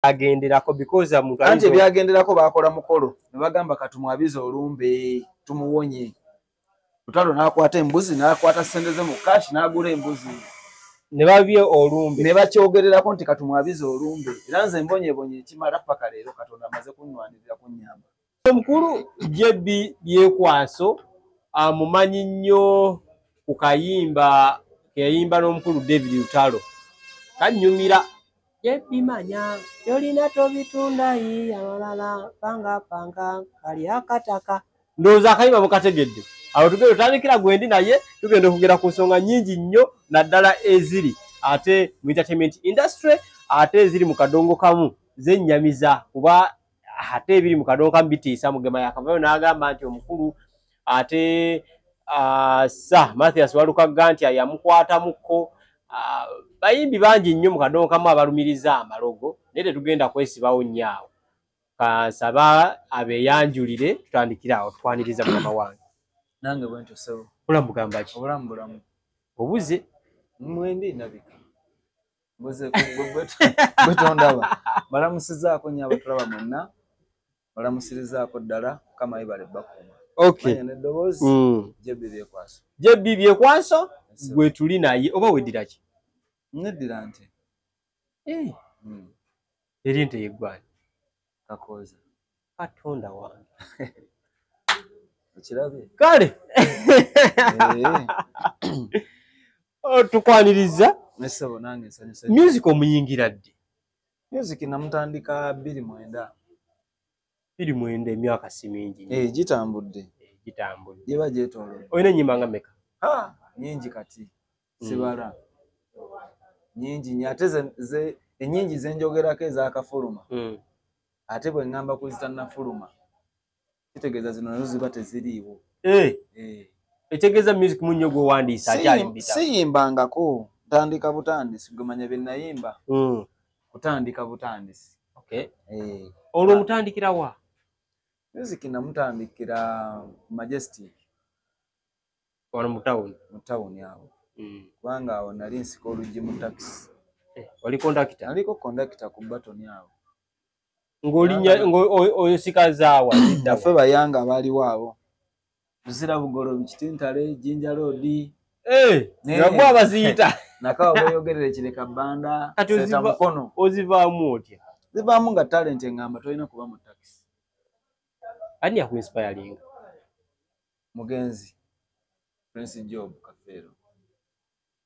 agenderako because omuntu anje byagenderako bakola mukolo ne bagamba katumwabiza olumbe tumuwonye Lutalo n'akwata embuzi n'akwata sente ze mu cash n'agula embuzi ne babye olumbe ne bakyogererako nti katumwabiza olumbe era nze mbonyebonye ekimala paka leero Katonda amaze kunnwanirira kunnyamba omukulu JB Byekwaso amumanyi nnyo ku kayimba keyimba n'omukulu David Lutalo kanyumira JB manya yolina tobitunda yi amalala panga kali akataka ndoza akayimba mukategedde awo tugenda tutandikira gwendi naye tugenda okugera ku nsonga nnyingi nnyo naddala eziri ate mu entertainment industry ate eziri mu kadongo kamu zennyamiza kuba ate ebiri mu kadongo kamu bitiisa mugema yakavayo n'agamba nti omukulu ate sa Mathias Walukaga nti yamukwatamuko bayimbi bangi nnyo mu kadongo kamu abalumiriza amalogo naye tetugenda kwesibawo nnyo awo kansaba abeeyanjulire tutandikira awo tukwaniriza mukama wange nange bwentyo sebo olambugamba ki obulamu obuze mwendi nabika mbuze bwetondaba balamusizaako nnyo abatulaba mwenna balamusirizaako ddala kama ibale bakuma okay neddoboozi JB Byekwaso JB Byekwaso gwe tuli naye oba weddira ki neddira nti eri nte yeggwani Kakoza Katonda wange ekirabye kale tukwaniriza nesebo nange nsanyuse music omuyingira ddi music namutandika 29 emyaka si mingi gitambudde jeba gyetolodde olina ennyimba nga meka nyingi kati sibala nyingi ate ennyingi zenjogerako ezakafuluma ate bwe ngamba kuzitanafuluma kitegeeza zino nazo ziba teziriiwo ekitegeeza music munnyo gwe wandiisa akyalimbita siyimbangako ntandika butandisi gwe manya bye nayimba kutandika butandisi olwo mutandikira wa music namutandikira Majestic wano mu town awo kubanga awo nali nsika oluggi mu taxi wali kondakita naliko kondakita ku batoni awo oyosika zaawa naffe bayanga baaliwo abo Buzira Bugolobi Kitintale Jinja Road nabwo abaziyita nakawa boyogerere kireka banda seta mukono ozivaamu otya zivaamu nga talent engamba tolina kuba mu taxi ani yakuinspiring mugenzi Prince Job Kafero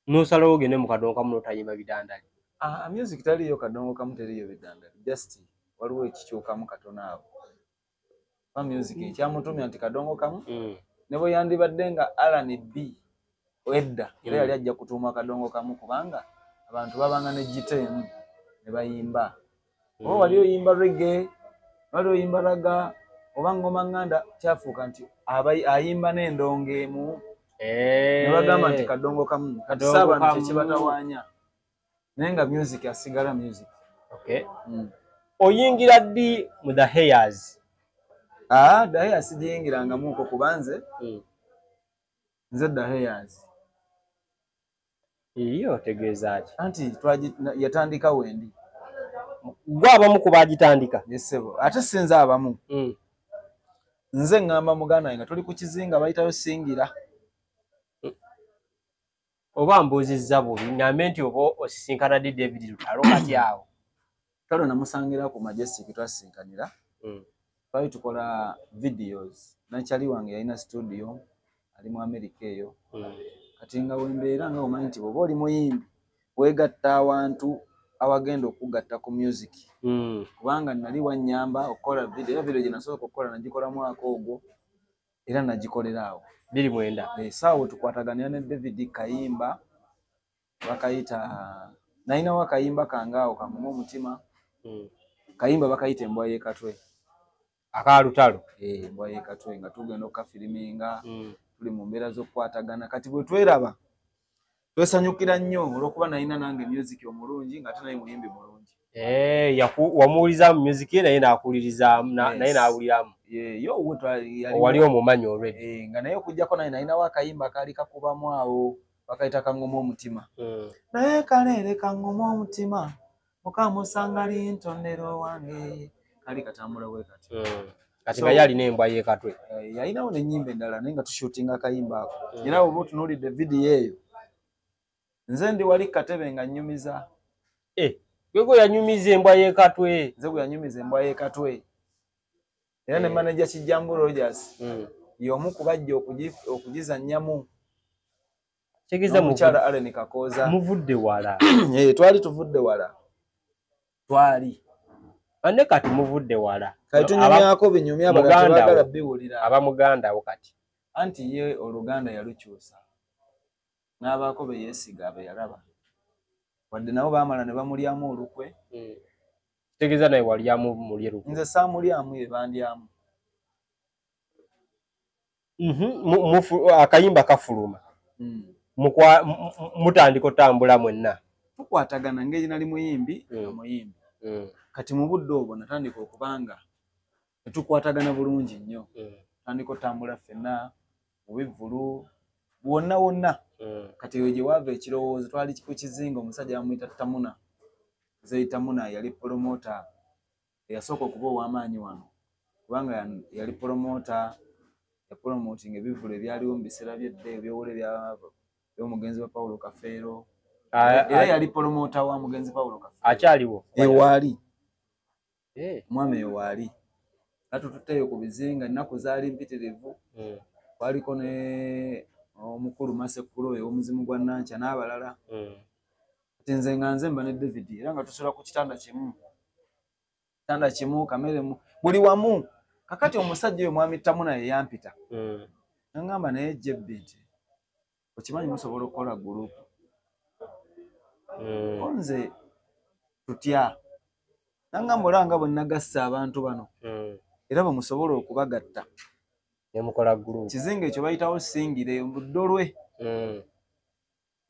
nosalawo ogende mu kadongo kamu n'otayimba bidandali music taliyo kadongo kamu teriyo bidandali just waliwo ekikyukamu katono awo music ekyamutumya nti kadongo kamu ne bwe yandibadde nga R&B wedda era yali ajja kutuuma kadongo kamu kubanga abantu babanga ne gitemu ne bayimba wali oyimba reggae wali oyimba raga oba ngoma nganda kyafuuka nti ayimba n'endongo emu ne bagamba nti kadongo kamu kati saabantu kyekibatawaanya naye nga music asigala music oyingira ddi mu The Hairs The Hairs sijiyingirangamuko kubanze nze The Hairs iyo tegeeza ki anti yatandika wendi gwe abamu ku bagitandika yesebo ate sinza abamu nze ngamba muganda nga tuli ku kizinga bayitayo singira oba mbuuzizza bubi ngambe nti oba osisinkana di David Lutalo kati awo Lutalo namusangira ku Majestic twasinkanira twali tukola videos nakyali wange yalina studio ali mu America eyo kati nga wembeera nga omanyi nti bwoba oli muyimbi weegatta awantu awagenda okugatta ku music kubanga nali wannyamba okukola video gye nasooka okukola nagikola mwaka ogwo era nagikolera awo 29 saawo tukwataganira ne David Kayimba bakayita nalinawo akayimba kange awo kamumu omutima Kayimba bakayita embwa y'ekatwe aka Lutalo embwa y'ekatwe nga tugenda okukafiriminga tuli mu mbeera z'okukwatagana kati bwe tweraba twesanyukira nnyo olw'okuba nalina nange music omulungi nga ate naye muyimbi mulungi wamuwuliza mu music ye naye n'akuwulirizaamu naye n'awuliramu wali omumanyi already nga naye okujjako naye nalinawo akayimba kaali kakubamu awo bakayita kangoma omutima naye kaleere kangoma omutima Okamusanga lintondero wange kali katambula bwe kati. Kati nga yali n'embwa y'ekatwe. Yalinawo n'ennyimba endala naye nga tushootinga akayimba ako. Era oba otunuulidde vidiyo eyo. Nze ndi wali katebe nga nnyumiza. Gwego yanyumiza embwa y'ekatwe. Nze gwe yanyumiza embwa y'ekatwe. Era ne manager Kijambu Rogers. Y'omu ku bajja okugizannyamu. Tegeza mukyala Allen Kakooza. Muvudde wala. Twali tuvudde wala. Twali. Ane kati muvudde wala. Kati tunyumyako binyumya abagala biwulira. Abamuganda wo kati. Anti ye Oluganda yalukyusa. N'abaako be yeesiga abe yalaba. Wadde nabo baamala ne bamulyamu olukwe. Tegeza naye walyamu mulye lukwe. Nze saamulyamu ye bandyamu. Akayimba kafuluma. Mutandika otambula mwenna. Tukwatagana ngeri nali muyimbi muyimbi. Kati mu budde obwo natandika okubanga tukwatagana bulungi nnyo. Tandika otambula ffenna mu bivvulu wonna wonna. Kati eyo gye wava ekirowoozo twali ku kizinga omusajja bamuyita Tamuna. Zeyi Tamuna yali promota eyasooka okuba ow'amaanyi wano. Kubanga yali promota ya promoting ebivvulu ebyaliwo mu biseera by'edda ebyowole by'omugenzi wa Paulo Kafeero. Era yali promota wa mugenzi Paulo Kafeero. Akyaliwo. Ewaali. Mwami ewaali. Atututeyo ku bizinga nnaku zaali mpitirivu. Kwaliko ne omukulu Masekulu ow'omuzimu gwa Nankya n'abalala. Nze nga nze mba ne David era nga tusula ku kitanda kimu. Kitanda kimu kamere mu buli wamu. Kakati omusajja oyo mwami Tamuna ye yampita. Ngamba naye Jebbit. Okimanyi musobola okukola gurupu. Nze tutya. Nangamba olanga bwe nagassa abantu bano. Era bwe musobola okubagatta. Nemukola gurupu. Kizinga ekyo bayitawo singire Buddolwe.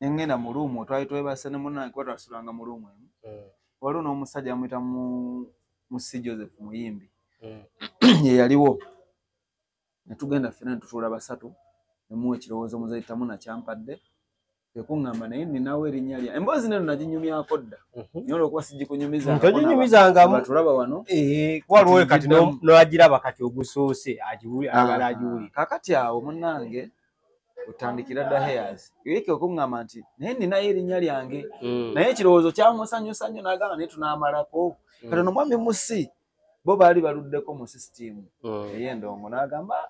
Ngenda mu ruumu twali twebase ne munnange kuba twasulanga mu ruumu emu. Waliwo n'omusajja amuyita Musi Joseph Muyimbi. Ye yaliwo. Ne tugenda ffenna ne tutuula basatu ne muwa ekirowoozo muzeyi Tamuna kyampadde. Tekungamba naye ninawo erinnya lya. Emboozi neno naginyumyako dda. Naye olw'okuba sigikunyumiza. Ntoginyumizangamu. Tulaba wano. Waliwo kati n'agiraba kati ogusoose agala agiwulira. Kakati awo munnange utandikira dda hairs. Yeke okungamba nti naye ninayo erinnya lyange. Naye ekirowoozo kyamusanyusa nnyo n'agamba naye tunaamalako. Kati ono mwami Musi bo baali baluddeko mu system ey'endongo n'agamba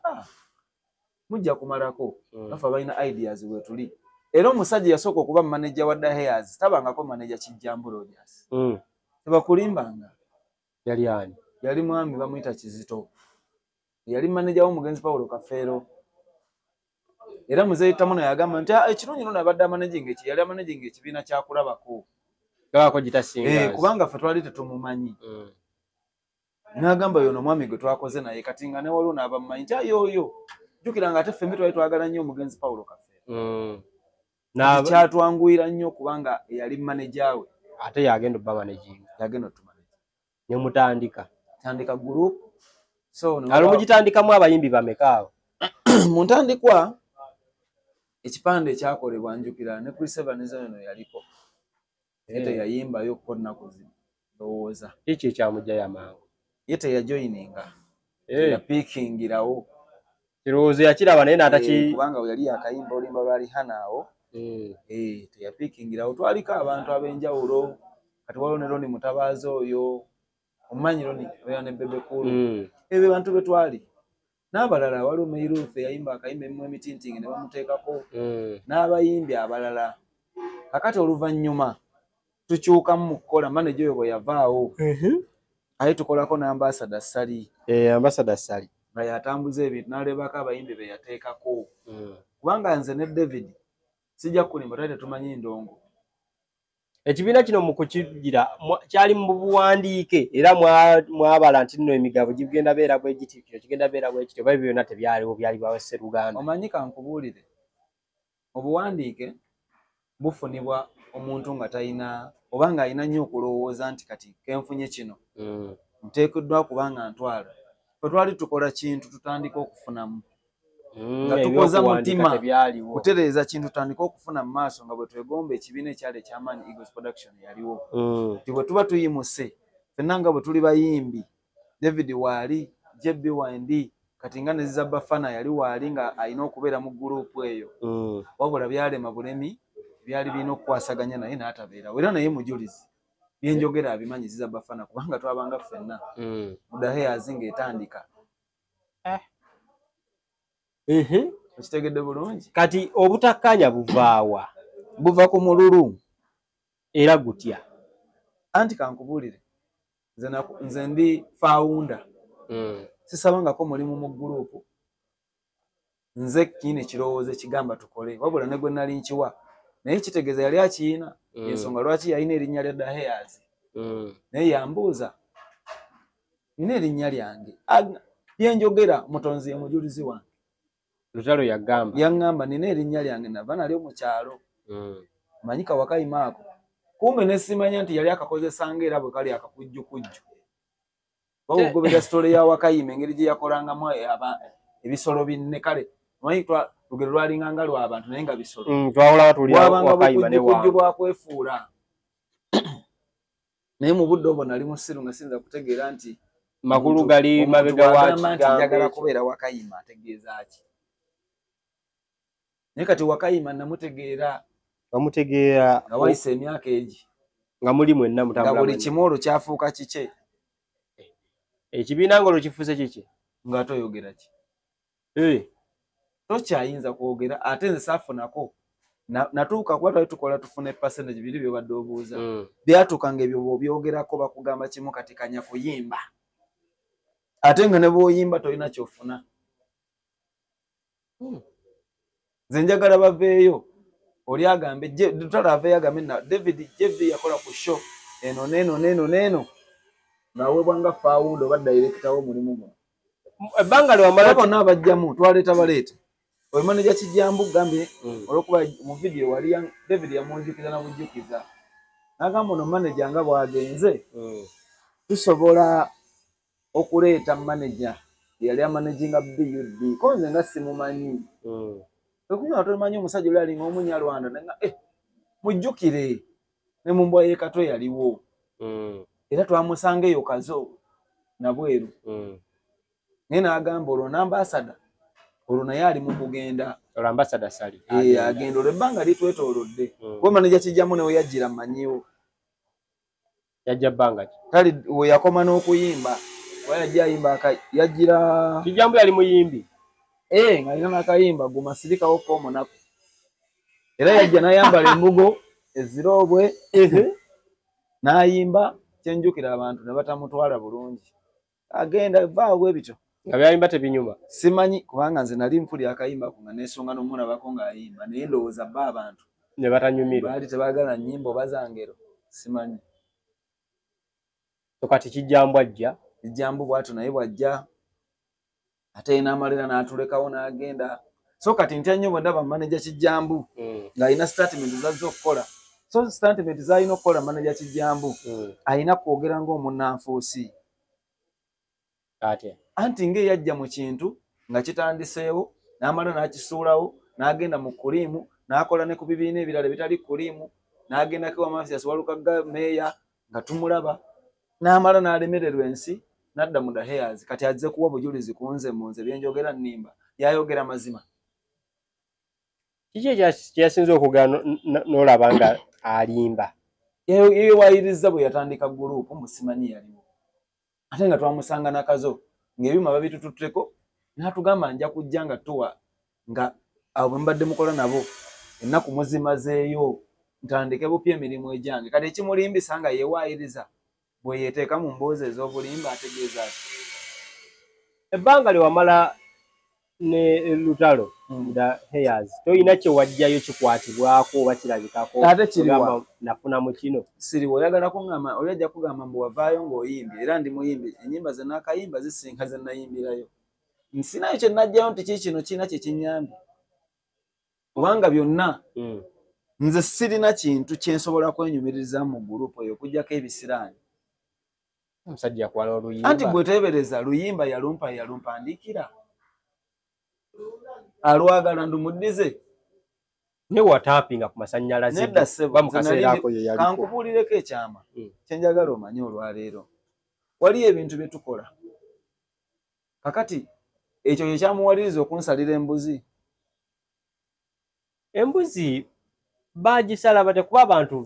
mujja kumalako. Bafa balina ideas we tuli. Era omusajja yasooka okuba manager wa Dda Hairs tabangako manager Kijambu Rogers. Tebakulimbanga. Yali ani? Yali mwami bamuyita Kizito. Yali manager w'omugenzi Paulo Kafeero. Era muzeyi Tamuna yagamba nti ekirungi nno abadde managing yali managing ekibiina kyakulabako. Gabako gitasinga. Kubanga ffe twali tetumumanyi. N'agamba yono mwami gwe twakoze naye kati nga ne waliwo n'abamumanyi nti yoyo. Jjukira nga ate ffembi twali twagala nnyo omugenzi Paulo Kafeero. Kyatwanguyira nnyo kubanga yali manager we. Ate yagenda obba managing. Yagenda otumanage. Ne mutandika. Tandika group. So alo mugitandikamu abayimbi bameka awo. Mu ntandikwa ekipande ekyakolebwa njukira ne Chris Evans eno yaliko. Ete yayimbayo ko nnaku zino. Ndowooza. Ekyo ekyamujja y'amangu. Yete ya joininga. Ya pickingirawo. Kirowoozo yakiraba naye n'ataki. Kubanga yali yakayimba olimba lwali hanaawo. Teyapikingirawo twaliko abantu ab'enjawulo kati waliwo ne Roni Mutabaazi oyo omumanyi Roni oyo ne Bebe Kulu ebyo bantu be twali n'abalala waliwo Meirufe yayimba akayimba emu emitintingi ne bamuteekako n'abayimbi abalala kakati oluvannyuma tukyukamu mu kukola manager oyo bwe yavaawo aye tukolako ne Ambassador Sali Ambassador Sali nga yatambuza ebintu n'alebako abayimbi be yateekako kubanga nze ne David sijja kulimba twali tetumanyi ndongo. Ekibiina kino mu kukigira kyali mu buwandiike era mwabala nti nno emigabo gigenda beera bwe giti kigenda beera bwe kityo bayo byonna tebyaliwo byali bawese Luganda. Omanyi kankubuulire obuwandiike bufunibwa omuntu nga talina oba nga alina nnyo okulowooza nti kati kenfunye kino nteekeddwa kubanga ntwala. Fwe twali tukola kintu tutandika okufunamu. nga tukoza mutima kutereeza kintu tutandika okufuna mu maaso nga bwe twegomba ekibiina ekyali ekyamaanyi Eagles Production yaliwo nti bwe tuba tuyimuse ffenna nga bwe tuli bayimbi David waali JB Wandi kati nga ne Zabafana yali waali nga alina okubeera mu gurupu eyo wabula byalema bulemi byali birina okukwasaganya naye n'atabeerawo era naye mujulizi byenjogera abimanyi Zabafana kubanga twabanga ffenna Mudaheyazi ng'etandika okitegedde bulungi kati obutakkanya buvaawa buva ku mululu era gutya anti kankubuulire nze ndi founder sisabangako mulimu mu gurupu nze kiina ekirowoozo ekigamba tukole wabula ne gwe nali nkiwa naye kitegeeza yali akiina ensonga lwaki yalina erinnya lya Daheyazi naye yambuuza nina erinnya lyange byenjogera mutonzi ye mujulizi wange Lutalo yaŋŋamba nina erinnya lyange nava nalyo mu kyalo manyika Wakayima ako kumbe ne simanya nti yali akakozesanga era bwe kali akakujjukujju bawugobera sitole ya Wakayima engeri gye yakolangamu ebisolo binne kale manyi lugero lwalinganga lw'abantu naye nga bisolo wabanga bukujjukujju bwakwefuula naye mu budde obwo nali musiru nga sinza kutegeera nti magulu gali mabega wakigambo njagala kubeera Wakayima ategeeza ki naye kati Wakayima namutegeera nga wayise emyaka egi nga muli mwenna mutambula nga buli kimu olwo kyafuuka kike ekibiina ng'olwo kifuuse kiki nga toyogera ki tokyayinza kwogera ate nze saafunako natuuka kuba twali tukola tufuna percentage biri byobadde obuuza byatuuka ng'ebyo bw'obyogerako bakugamba kimu kati kanya kuyimba ate nga ne bw'oyimba tolina kyofuna nze njagala baveeyo oli agambe Lutalo aveeyo agambe David JB yakola ku show eno neeno ng'aweebwanga founder oba director w'omulimu guno ebbanga ly'omala bonna abajjamu twaleeta baleete oyo manager Kijambu gambye olw'okuba mu video wali David yamunjukiza na bujjukiza n'agamba ono manager nga bw'agenze tusobola okuleeta manager yali amanaginga BUD ko nze nga simumanyi okunywa tumanyi omusajja oli alinga Omunyarwanda nga mujjukire ne mu mbwa y'ekato yaliwo era twamusanga eyo kazo na bweru naye n'agamba olwo n'ambasada olwo naye ali mu kugenda ambassador sali agenda olwo ebbanga litwetoolodde kuba manager Kijambu newe yajjira mmanyiwo yajja bbanga ki kale we yakoma n'okuyimba wayajja ayimba yajjira Kijambu yali muyimbi nga alina n'akayimba gumasirikawo k'omunaku era yajja n'ayambala embugo eziroobwe n'ayimba kyenjukira abantu ne batamutwala bulungi agenda vaawe bityo nga byayimba tebinyuma simanyi kubanga nze nali mpulira akayimba ku nga neesonga n'omulabako ng'ayimba naye ndowooza bba abantu ne batanyumira baali tebaagala nnyimba oba zangero simanyi so kati Kijambu ajja Kijambu bw'atyo naye bw'ajja ate n'amalira n'atulekawo n'agenda so kati ntya nnyo bwe ndaba manager Kijambu ng'alina statement z'azze okukola so statement z'alina okukola manager Kijambu alina kwogera ng'omunnanfuusi anti ng'eyajja mu kintu nga kitandiseewo n'amala n'akisuulawo n'agenda mu kuliimu n'akola ne ku bibiina ebirala bitali kuliimu n'agendako Mafia Walukaga meeya nga tumulaba n'amala n'alemererwa ensi n'adda mu Daheyazi kati azze kuwa bujulizi ku nze mu nze byenjogera nnimba yayogera mazima kiki kyeyasinza okugana n'olaba nga alimba yeewayiriza bwe yatandika gurupu musimanyi yaliwo ate nga twamusanga nakazo ng'ebyuma babitututteko n'atugamba nja kujja nga tuwa nga abo bwe mbadde mukola nabo ennaku muzimazeeyo ntandike bupya emirimu egyange kati ekimulimbisa nga yeewayiriza bwe yeeteeka mu mboozi ez'obulimba ategeeza ati ebbanga lye wamala ne Lutalo Daheyazi toyina kye wajjayo kikwatibwako oba kirabikako ate kiriwa nafuna mu kino siri oyagala kungamba oli ajja kugamba mbu wavaayo ng'oyimbye era ndi muyimbi ennyimba ze naakayimba zisinga ze nayimbirayo nsinayo kye najjayo nti kikino kiina kye kinyambye kubanga byonna nze sirina kintu kye nsobola kwenyumiririza mu gurupu eyo okuggyako ebisiraani omusajja yakwala oluyimba anti bw'oteebereza luyimba yalumpa ndikira alwagala ndumudize ne watapinga ku masannyalaze nedda sebo mukaseerako ye yaliko kankubulireko ekyama kyenjagala omanye olwaleero waliyo ebintu bye tukola kakati ekyo kye kyamuwaliriza okunsalira embuzi bagisala bate kuba abantu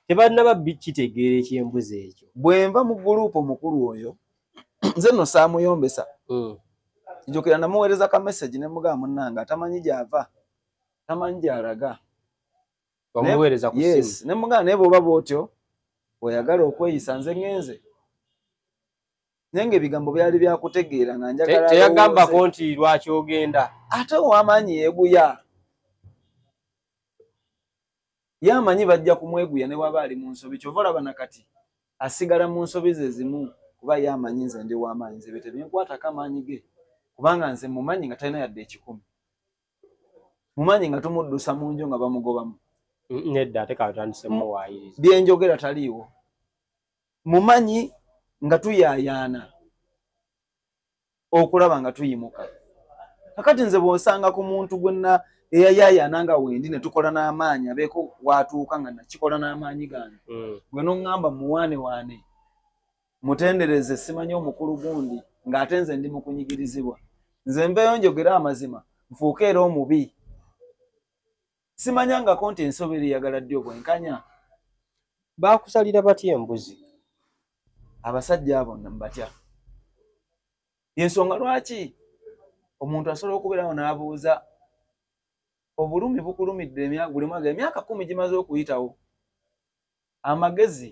tebannaba kitegeera ekyembuzi ekyo bwenva mu gurupu omukulu oyo nze nno saamuyombesa njukira namuweereza ka message ne mugamba munnanga atamanyi gy'ava tamanyi gy'alaga bamuweereza ku simu ne mugamba naye bw'oba bw'otyo oyagala okweyisa nze ngenze naye ng'ebigambo byali byakutegeera nga njagala teyagambako nti lwaki ogenda ate ow'amaanyi yeeguya ye amanyi bajja kumweguya ne waba ali mu nsobi kyova olaba nakati asigala mu nsobi ze zimu kuba ye amanyi nze ndi w'amaanyi nze bye tebinkwatako amaanyi ge kubanga nze mumanyi nga talina yadde 10 mumanyi nga tumuddusa mu nju nga bamugobamu nedda ate katandise muwaayiriza byenjogera taliiwo mumanyi nga tuyaayaana okulaba nga tuyimuka kakati nze bw'osanga ku muntu gwenna eyayaayaana nga wendi ne tukola n'amaanyi abeeko watuuka nga nakikola n'amaanyi gange gwe n'oŋŋamba muwaane mutendereze simanyi omukulu gundi ng'ate nze ndi mu kunyigirizibwa nze nveeyo njogera amazima nfuuke era omubi simanyangako nti ensobi eriyagala ddi obwenkanya baakusalira batya embuzi abasajja abo mbatya yensonga lwaki omuntu asobola okubeerawo n'abuuza obulumi bukulumidde buli mwaka emyaka 10 gimaze okuyitawo amagezi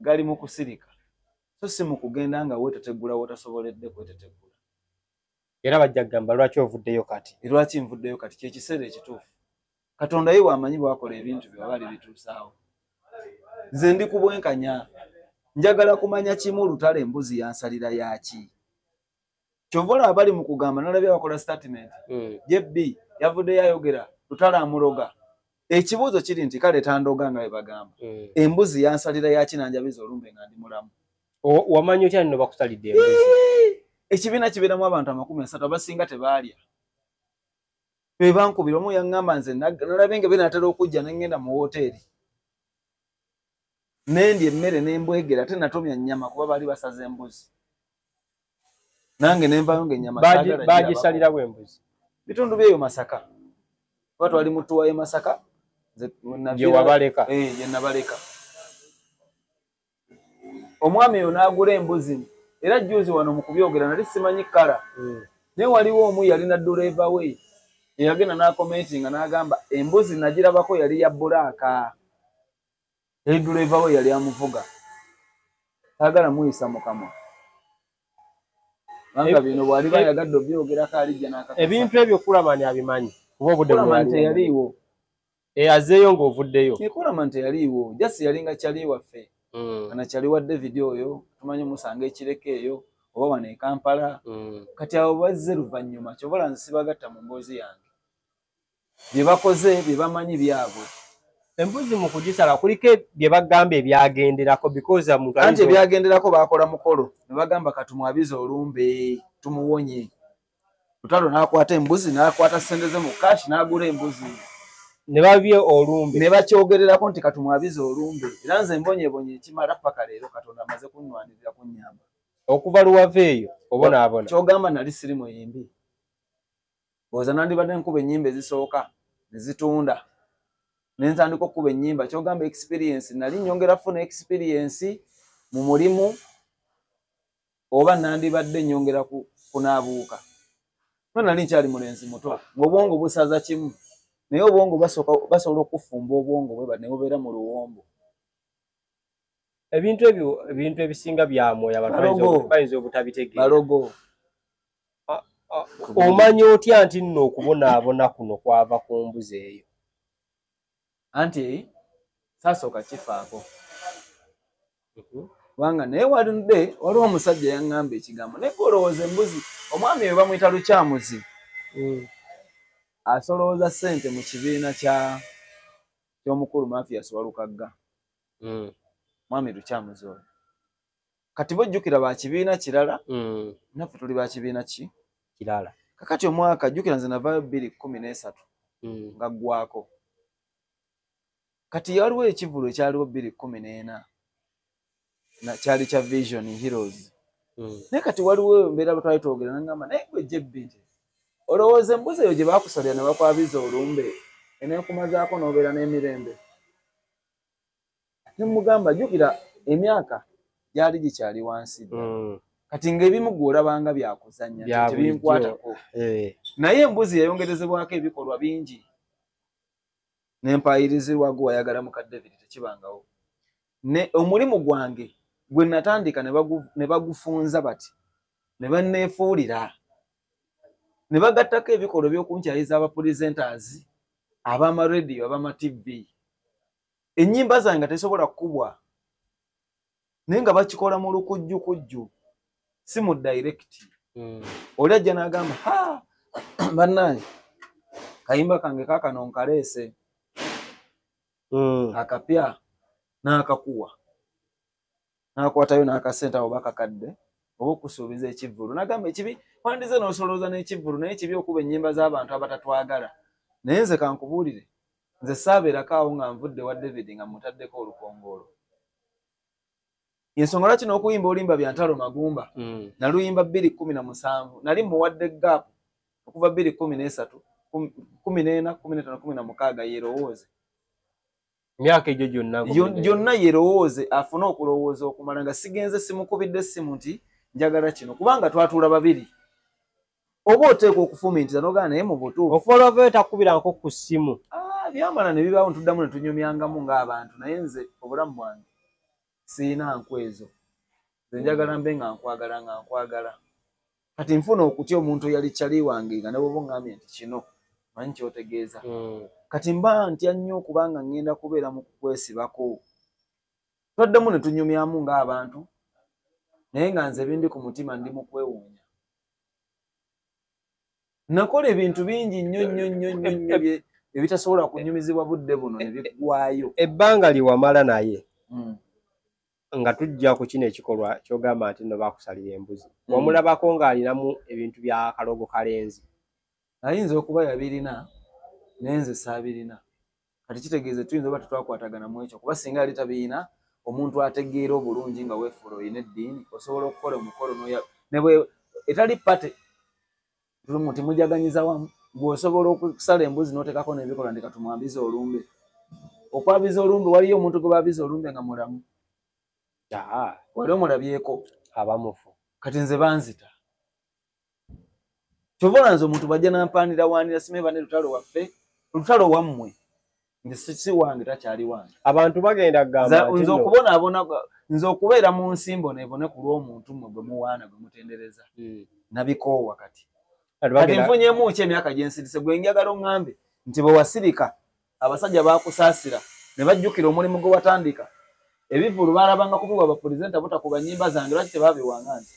gali mu kusirika so si mu kugenda nga weetetegula wotasoboledde kwetetegula era bajja kugamba lwaki ovuddeyo kati lwaki nvuddeyo kati kyekiseera ekituufu katonda ye wamanyi bwakola ebintu bye wabali bituusaawo nze ndi kubwenkanya njagala kumanya kimu lutale embuzi yansalira yaki kyova olaba bali mu kugamba nalabye bakola statement jebbi yavuddeyo ayogera lutale amuloga ekibuuzo kiri nti kale tandoga nga bwe bagamba embuzi yansalira yaki nanjabiza olumbe nga ndi mulamu wamanyi otya nno bakusalidde embuzi ekibiina kibeeramu abantu 30 abasinga tebaalya bebankubira omu yaŋŋamba nze nalabye nga binaatera okujja nengenda mu woteeri nendya emmere nembwegera ate natomya nnyama kuba baali basaza embuzi nange nenvayo ng'ennyama bagisalira bw'embuzi bitundu byeyo Masaka kuba twali mutuwayo Masaka gyewabaleka gye nabaleka omwami oyo n'agula embuzi era jjuuzi wano mu kubyogera nali simanyi kkala naye waliwo omu yalina duleeva we eyagenda n'akomentinga n'agamba embuzi nagirabako yali ya bulaaka eri duleeva we yali amuvuga taagala muyisa mu kamwa banga bino bwali bayagadde obyogerako alijja n'akakasa ebintu ebyo kulamani abimanyi kuba obudde kulamani teyaliiwo azeeyo ng'ovuddeyo kulamani teyaliiwo jasi yalinga kyali waffe kana kyali wa David oyo tumanyi musanga ekireke eyo oba wano e Kampala kati abo bazze luvannyuma kyobola nsibagatta mu mboozi yange bye bakoze bye bamanyi byabwe embuzi mu kugisala kuliko bye bagamba ebyagenderako because omuntu anti ebyagenderako bakola mukolo ne bagamba katumwabiza olumbe tumuwonye lutalo n'akwata embuzi n'akwata ssente ze mu kashi n'agula embuzi ne babye olumbe ne bakyogererako nti katumwabiza olumbe era nze mbonyebonye ekimala paka leero Katonda amaze kunnywanirira kunnyamba okuva luwava eyo obonaabona kyogamba nali siri muyimbi oza nandibadde nkuba ennyimba ezisooka nezitunda nentandika okuba ennyimba kyogamba experience nali nyongera funa experience mu mulimu oba nandibadde nyongera kunaabuuka nali nkyali mulenzi muto ng'obwongo busaza kimu naye obwongo basobola okufumba obwongo bwe ne bubeera mu luwombo ebintu ebisinga bya mwoyo abantu bayinza obutabitegeera balogo omanyi otya nti nno okubonaabona kuno kwava ku mbuzi eyo anti saasooka kifaako kubanga naye waliwo omusajja yaŋŋamba ekigambo naye olowooza embuzi omwami we bamuyita lukyamuzi asolooza ssente mu kibiina ky'omukulu Mathias Walukagga mwami lukyamuzi oyo kati bojjukira ba kibiina kirala naffe tuli ba kibiina kirala kakati omwaka jjukira nze navaayo 2013 nga ggwako kati waliwo ekivulu ekyaliwo 2014 kyali kya Vision Heroes naye kati waliwo embeera batwali twogera nangamba naye gwe JB olowooza embuzi eyo gye baakusalira ne bakwabiza olumbe eneekumazaako n'obeera n'emirembe nemugamba jjukira emyaka gyali gikyali wansi kati ng'ebimu gw'olabanga byakuzannya tebinkwatako naye embuzi yayongerezebwako ebikolwa bingi n'empayirizibwago wayagala muka David tekibangawo ne omulimu gwange gwe natandika ne bagufunza bati ne banneefuulira ne bagattako ebikolwa by'okunkyayiza abapresenters ab'amarediyo ab'amativi ennyimba zange tesobola kukubwa naye nga bakikola mu lukujjukujju si mu direct oli ajja n'agamba bannange kayimba kange kaakano nkaleese akapya n'akakuwa n'akwatayo n'akasente awo bakakadde oba okusuubiza ekivvulu nagamba ekibi wandize n'osolooza n'ekivvulu naye ekibi okuba ennyimba z'abantu abatatwagala naye nze kankubuulire nze saabeerako awo nga nvudde wa David nga mutaddeko olukongoolo ensonga lwaki n'okuyimba olimba bya ntalo magumba naluyimba 2017 nali muwadde gap okuva 2013 14 15 16 yerowooze myaka egyo gyonna yerowooze afune okulowooza okumala nga sigenze simukubidde essimu nti njagala kino kubanga twatuula babiri oba oteekwa okufumiintiza n'ogana naye mu butuufu ofolova etakubirako ku ssimu byamala ne bibaawo ntuddamu ne tunyumyangamu ng'abantu naye nze obulamu bwange siina nkwezo nze njagala mbe nga nkwagala kati nfuna okutya omuntu eyali kyali wange nga ne bwoba oŋŋambye nti kino manyi kyotegeeza kati mba ntya nnyo okubanga ŋŋenda kubeera mu kukwesibako twaddemu ne tunyumyamu ng'abantu naye nga nze bindi ku mutima ndi mu kwewuunya nakola ebintu bingi nnyo ebitasobola kunyumizibwa budde buno ne biggwaayo ebbanga liwamala naye nga tujja ku kino ekikolwa kyogamba nti no baakusalira embuzi wamulabako ng'alinamu ebintu bya kalogo kalenzi ayinza okuba yabirina naye nze saabirina kati kitegeeze tuyinza oba tetwakwatagana mu ekyo kuba singa yali tabiina omuntu ategeera obulungi nga weefuula olina eddiini osobola okukola omukolo ne bwe etali pate nti mujaganyiza wamu bw'osobola okusala embuzi n'oteekako n'ebikolwa ndeka tumwambize olumbe okwabiza olumbe waliyo omuntu gwe baabiza olumbe nga mulamu wali omulabyeko abamufu kati nze banzita kyova nze omuntu bajja nampanira wanira simeba ne lutalo waffe lutalo wammwe nze si wange takyali wange abantu bagenda kugamba nze okubonaabona nze okubeera mu nsimbo nebone ku lw'omuntu mmwe gwe muwaana gwe mutendereza nabikoowa kati nfunyemu ki emyaka gye nsirise gwe njagala oŋŋambe nti bwe wasirika abasajja baakusaasira ne bajjukira omulimu gwe watandika ebivulu baalabanga kubibwa bapulezenta butakuba nnyimba zange lwaki tebaabiwanga nti